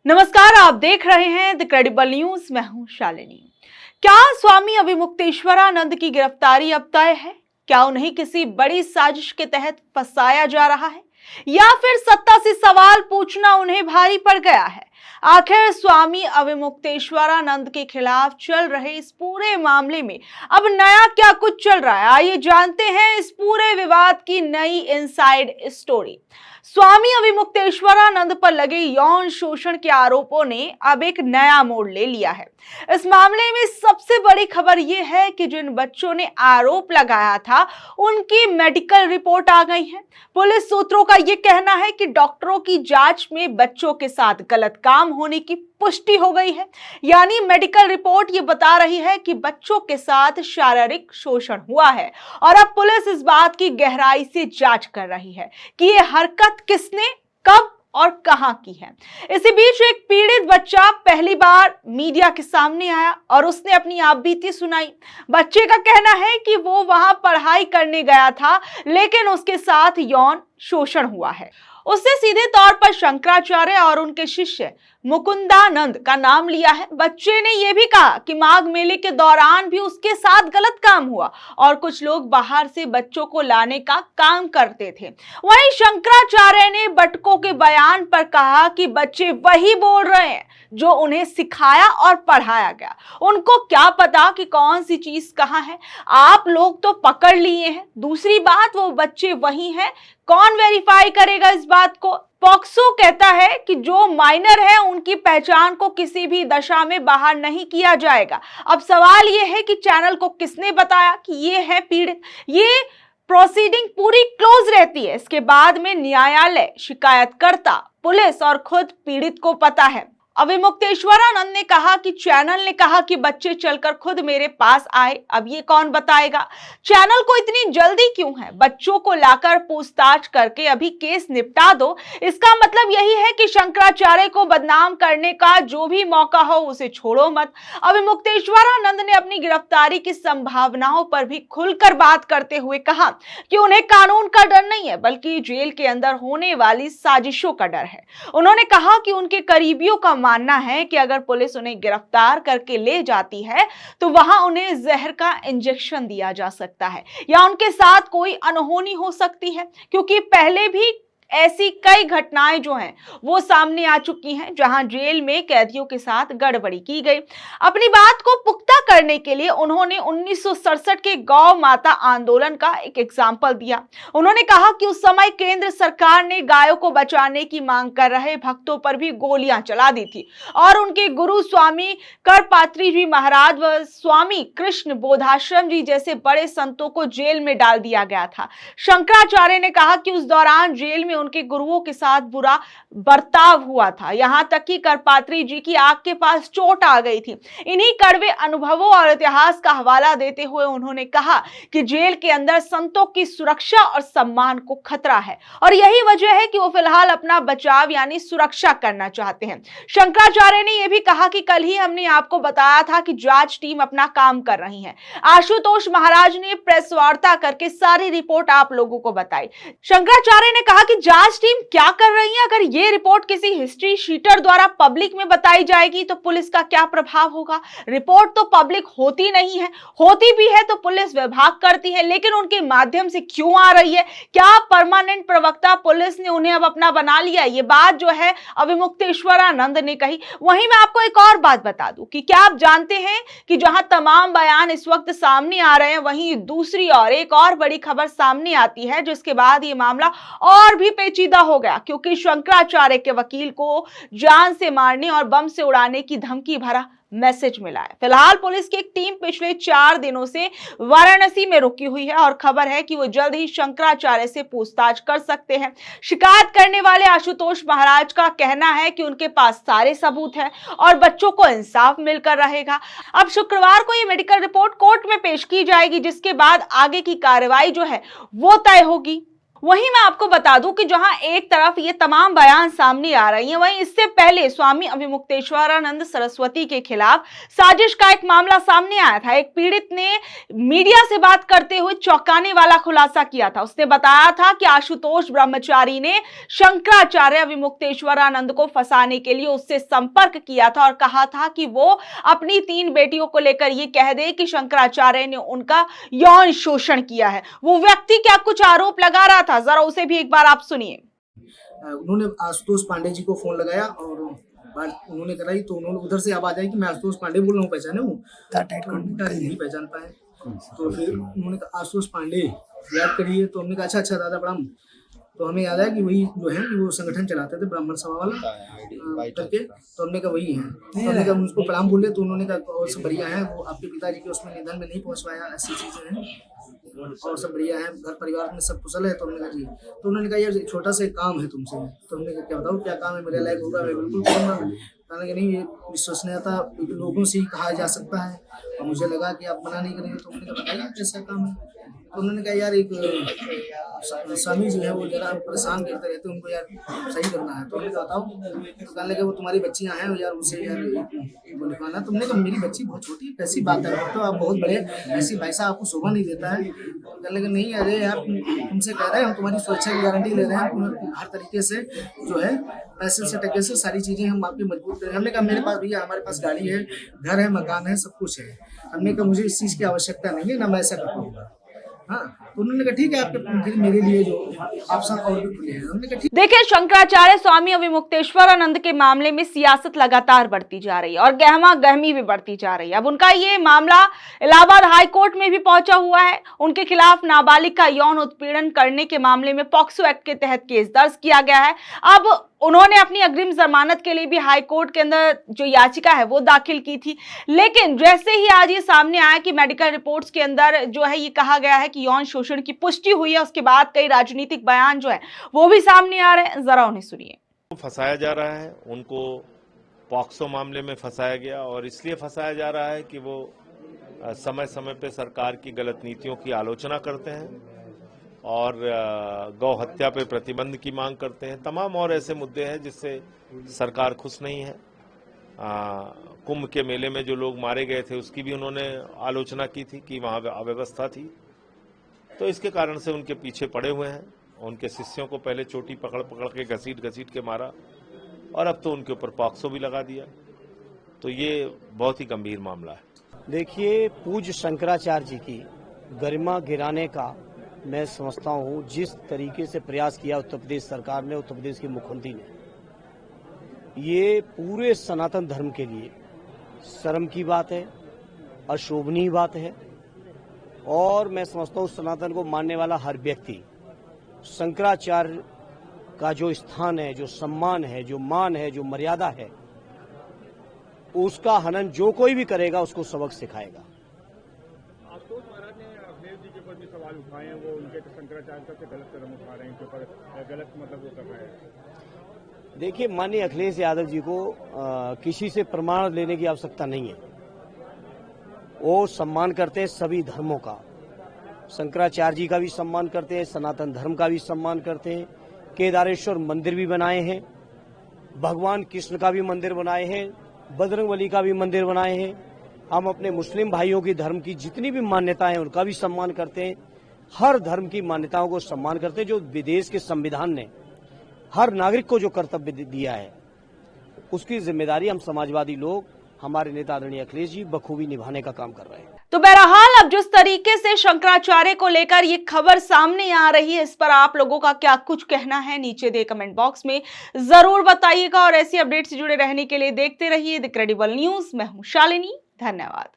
नमस्कार, आप देख रहे हैं द क्रेडिबल न्यूज। मैं हूं शालिनी। क्या स्वामी अविमुक्तेश्वरानंद की गिरफ्तारी अब तय है? क्या उन्हें किसी बड़ी साजिश के तहत फंसाया जा रहा है या फिर सत्ता से सवाल पूछना उन्हें भारी पड़ गया है? आखिर स्वामी अविमुक्तेश्वरानंद के खिलाफ चल रहे इस पूरे मामले में अब नया क्या कुछ चल रहा है, आइए जानते हैं इस पूरे विवाद की नई इनसाइड स्टोरी। स्वामी अविमुक्तेश्वरानंद पर लगे यौन शोषण के आरोपों ने अब एक नया मोड़ ले लिया है। इस मामले में सबसे बड़ी खबर यह है कि जिन बच्चों ने आरोप लगाया था उनकी मेडिकल रिपोर्ट आ गई है। पुलिस सूत्रों का यह कहना है कि डॉक्टरों की जांच में बच्चों के साथ गलत काम होने की पुष्टि हो गई है। यानी मेडिकल रिपोर्ट ये बता रही है कि बच्चों के साथ शारीरिक शोषण हुआ है और अब पुलिस इस बात की गहराई से जांच कर रही है कि ये हरकत किसने, कब और कहां की है। इसी बीच एक पीड़ित बच्चा पहली बार मीडिया के सामने आया और उसने अपनी आपबीती सुनाई। बच्चे का कहना है कि वो वहां पढ़ाई करने गया था लेकिन उसके साथ यौन शोषण हुआ है। उसने सीधे तौर पर शंकराचार्य और उनके शिष्य मुकुंदानंद का नाम लिया है। बच्चे ने यह भी कहा कि माघ मेले के दौरान भी उसके साथ गलत काम हुआ और कुछ लोग बाहर से बच्चों को लाने का काम करते थे। वहीं शंकराचार्य ने बटकों के बयान पर कहा कि बच्चे वही बोल रहे हैं जो उन्हें सिखाया और पढ़ाया गया। उनको क्या पता कि कौन सी चीज कहाँ है, आप लोग तो पकड़ लिए हैं। दूसरी बात, वो बच्चे वही हैं, कौन वेरीफाई करेगा इस बात को? पॉक्सो कहता है कि जो माइनर है उनकी पहचान को किसी भी दशा में बाहर नहीं किया जाएगा। अब सवाल यह है कि चैनल को किसने बताया कि ये है पीड़ित। ये प्रोसीडिंग पूरी क्लोज रहती है। इसके बाद में न्यायालय, शिकायतकर्ता, पुलिस और खुद पीड़ित को पता है। अविमुक्तेश्वरानंद ने कहा कि चैनल ने कहा कि बच्चे चलकर खुद मेरे पास आए। अब ये कौन बताएगा? चैनल को इतनी जल्दी क्यों है? बच्चों को लाकर पूछताछ करके अभी केस निपटा दो। इसका मतलब यही है कि शंकराचार्य को बदनाम करने का जो भी मौका हो उसे छोड़ो मत। अविमुक्तेश्वरानंद ने अपनी गिरफ्तारी की संभावनाओं पर भी खुलकर बात करते हुए कहा कि उन्हें कानून का डर नहीं है बल्कि जेल के अंदर होने वाली साजिशों का डर है। उन्होंने कहा कि उनके करीबियों का मानना है कि अगर पुलिस उन्हें गिरफ्तार करके ले जाती है तो वहां उन्हें जहर का इंजेक्शन दिया जा सकता है या उनके साथ कोई अनहोनी हो सकती है, क्योंकि पहले भी ऐसी कई घटनाएं जो हैं वो सामने आ चुकी हैं जहां जेल में कैदियों के साथ गड़बड़ी की गई। अपनी बात को पुख्ता करने के लिए उन्होंने 1967 के गौ माता आंदोलन का एक एग्जाम्पल दिया। उन्होंने कहा कि उस समय केंद्र सरकार ने गायों को बचाने की मांग कर रहे भक्तों पर भी गोलियां चला दी थी और उनके गुरु स्वामी करपात्री जी महाराज व स्वामी कृष्ण बोधाश्रम जी जैसे बड़े संतों को जेल में डाल दिया गया था। शंकराचार्य ने कहा कि उस दौरान जेल में उनके गुरुओं के साथ बुरा बर्ताव हुआ था, यहां तक कि करपात्री जी की आंख के पास चोट आ गई थी। इन्हीं कड़वे अनुभवों और इतिहास का हवाला देते हुए उन्होंने कहा कि जेल के अंदर संतों की सुरक्षा और सम्मान को खतरा है और यही वजह है कि वो फिलहाल अपना बचाव यानी सुरक्षा करना चाहते हैं। शंकराचार्य ने यह भी कहा कि कल ही हमने आपको बताया था कि जांच टीम अपना काम कर रही है। आशुतोष महाराज ने प्रेस वार्ता करके सारी रिपोर्ट आप लोगों को बताई। शंकराचार्य ने कहा कि जांच टीम क्या कर रही है? अगर ये रिपोर्ट किसी हिस्ट्री शीटर द्वारा पब्लिक में बताई जाएगी तो पुलिस का क्या प्रभाव होगा? रिपोर्ट तो पब्लिक होती नहीं है, होती भी है तो पुलिस विभाग करती है, लेकिन उनके माध्यम से क्यों आ रही है? क्या परमानेंट प्रवक्ता पुलिस ने उन्हें अब अपना बना लिया? ये बात जो है अविमुक्तेश्वरानंद ने कही। वहीं मैं आपको एक और बात बता दूं कि क्या आप जानते हैं कि जहां तमाम बयान इस वक्त सामने आ रहे हैं वहीं दूसरी ओर एक और बड़ी खबर सामने आती है जिसके बाद ये मामला और भी पेचीदा हो गया, क्योंकि शंकराचार्य के वकील को जान से मारने और बम से उड़ाने की धमकी भरा मैसेज मिला है। फिलहाल पुलिस की एक टीम पिछले 4 दिनों से वाराणसी में रुकी हुई है और खबर है कि वो जल्द ही शंकराचार्य से पूछताछ कर सकते हैं। शिकायत करने वाले आशुतोष महाराज का कहना है कि उनके पास सारे सबूत हैं और बच्चों को इंसाफ मिलकर रहेगा। अब शुक्रवार को ये मेडिकल रिपोर्ट कोर्ट में पेश की जाएगी जिसके बाद आगे की कार्रवाई जो है वो तय होगी। वहीं मैं आपको बता दूं कि जहां एक तरफ ये तमाम बयान सामने आ रही हैं, वहीं इससे पहले स्वामी अविमुक्तेश्वरानंद सरस्वती के खिलाफ साजिश का एक मामला सामने आया था। एक पीड़ित ने मीडिया से बात करते हुए चौंकाने वाला खुलासा किया था। उसने बताया था कि आशुतोष ब्रह्मचारी ने शंकराचार्य अविमुक्तेश्वरानंद को फंसाने के लिए उससे संपर्क किया था और कहा था कि वो अपनी 3 बेटियों को लेकर ये कह दे कि शंकराचार्य ने उनका यौन शोषण किया है। वो व्यक्ति क्या कुछ आरोप लगा रहा था, जरा उसे भी एक बार आप सुनिए। उन्होंने आशुतोष पांडे जी को फोन लगाया और बात उन्होंने कराई तो उन्होंने उधर से आवाज आई कि मैं आशुतोष पांडे बोल रहा हूँ, पहचाने हूँ? नहीं पहचान पाए। तो फिर उन्होंने कहा आशुतोष पांडे याद करिए, तो हमने कहा अच्छा दादा प्रणाम। तो हमें याद आया कि वही जो है कि वो संगठन चलाते थे ब्राह्मण सभा वाला करके, तो हमने कहा वही है। तो हमने कहा उनको प्रणाम बोले, तो उन्होंने कहा और सब बढ़िया है, वो आपके पिताजी के उसमें निधन में नहीं पहुंच पाया, ऐसी चीजें हैं और सब बढ़िया है, घर परिवार में सब कुशल है। तो हमने कहा जी। तो उन्होंने कहा यार छोटा सा एक काम है तुमसे। तो हमने कहा क्या बताओ क्या काम है, मेरे लायक होगा मैं बिल्कुल करूँगा। कहने कि नहीं, ये विश्वसनीयता लोगों से ही कहा जा सकता है और मुझे लगा कि आप मना नहीं करेंगे। तो हमने कहा बताइए कैसा काम है। तो उन्होंने कहा यार एक स्वामी जी है, वो जरा परेशान करते रहते, उनको यार सही करना है। तो उन्होंने कहा बताओ। तो कहने लगे वो तुम्हारी बच्चियां हैं यार, उनसे यार वो लिखवाना। तुमने कहा मेरी बच्ची बहुत छोटी है, कैसी बात है, तो आप बहुत बड़े, ऐसी भाई साहब आपको शोभा नहीं देता है। तो कहने लगे नहीं अरे यार तुमसे कह रहे हैं, हम तुम्हारी सुरक्षा की गारंटी ले रहे हैं, तुम्हें हर तरीके से जो है पैसे से टके से सारी चीजें हम आपकी मजबूत करें। हमने कहा मेरे पास भैया हमारे पास गाड़ी है, घर है, मकान है, सब कुछ है। हमने कहा मुझे इस चीज की आवश्यकता नहीं है, ना मैं ऐसा कर पाऊंगा। हाँ, तो उन्होंने कहा ठीक है, आपके मेरे लिए जो ऑप्शन और भी खुले हैं। हमने कहा ठीक। देखिए, शंकराचार्य स्वामी अविमुक्तेश्वरानंद के मामले में सियासत लगातार बढ़ती जा रही है और गहमा गहमी भी बढ़ती जा रही है। अब उनका ये मामला इलाहाबाद हाई कोर्ट में भी पहुंचा हुआ है। उनके खिलाफ नाबालिग का यौन उत्पीड़न करने के मामले में पॉक्सो एक्ट के तहत केस दर्ज किया गया है। अब उन्होंने अपनी अग्रिम जमानत के लिए भी हाई कोर्ट के अंदर जो याचिका है वो दाखिल की थी, लेकिन जैसे ही आज ये सामने आया कि मेडिकल रिपोर्ट्स के अंदर जो है ये कहा गया है कि यौन शोषण की पुष्टि हुई है, उसके बाद कई राजनीतिक बयान जो है वो भी सामने आ रहे हैं। जरा उन्हें सुनिए। फंसाया जा रहा है, उनको पॉक्सो मामले में फंसाया गया और इसलिए फंसाया जा रहा है कि वो समय समय पे सरकार की गलत नीतियों की आलोचना करते हैं और गौ हत्या पे प्रतिबंध की मांग करते हैं। तमाम और ऐसे मुद्दे हैं जिससे सरकार खुश नहीं है। कुंभ के मेले में जो लोग मारे गए थे उसकी भी उन्होंने आलोचना की थी कि वहाँ अव्यवस्था थी। तो इसके कारण से उनके पीछे पड़े हुए हैं। उनके शिष्यों को पहले चोटी पकड़ पकड़ के घसीट के मारा और अब तो उनके ऊपर पॉक्सो भी लगा दिया। तो ये बहुत ही गंभीर मामला है। देखिए, पूज्य शंकराचार्य जी की गरिमा गिराने का मैं समझता हूँ जिस तरीके से प्रयास किया उत्तर प्रदेश सरकार ने, उत्तर प्रदेश के मुख्यमंत्री ने, ये पूरे सनातन धर्म के लिए शर्म की बात है, अशोभनीय बात है। और मैं समझता हूँ सनातन को मानने वाला हर व्यक्ति शंकराचार्य का जो स्थान है, जो सम्मान है, जो मान है, जो मर्यादा है, उसका हनन जो कोई भी करेगा उसको सबक सिखाएगा। आशुतोष महाराज ने अखिलेश जी के ऊपर भी सवाल उठाए हैं, वो उनके शंकराचार्य से गलत कदम उठा रहे हैं, इनके ऊपर गलत मतलब वो कर रहे हैं। देखिए, माननीय अखिलेश यादव जी को किसी से प्रमाण लेने की आवश्यकता नहीं है। वो सम्मान करते हैं सभी धर्मों का, शंकराचार्य जी का भी सम्मान करते हैं, सनातन धर्म का भी सम्मान करते हैं। केदारेश्वर मंदिर भी बनाए हैं, भगवान कृष्ण का भी मंदिर बनाए हैं, बजरंगबली का भी मंदिर बनाए हैं। हम अपने मुस्लिम भाइयों की धर्म की जितनी भी मान्यताएं हैं उनका भी सम्मान करते हैं। हर धर्म की मान्यताओं को सम्मान करते हैं। जो विदेश के संविधान ने हर नागरिक को जो कर्तव्य दिया है उसकी जिम्मेदारी हम समाजवादी लोग, हमारे नेता आदरणीय अखिलेश जी बखूबी निभाने का काम कर रहे हैं। तो बहरहाल अब जिस तरीके से शंकराचार्य को लेकर ये खबर सामने आ रही है, इस पर आप लोगों का क्या कुछ कहना है नीचे दे कमेंट बॉक्स में जरूर बताइएगा। और ऐसी अपडेट से जुड़े रहने के लिए देखते रहिए द क्रेडिबल न्यूज। मैं हूं शालिनी, धन्यवाद।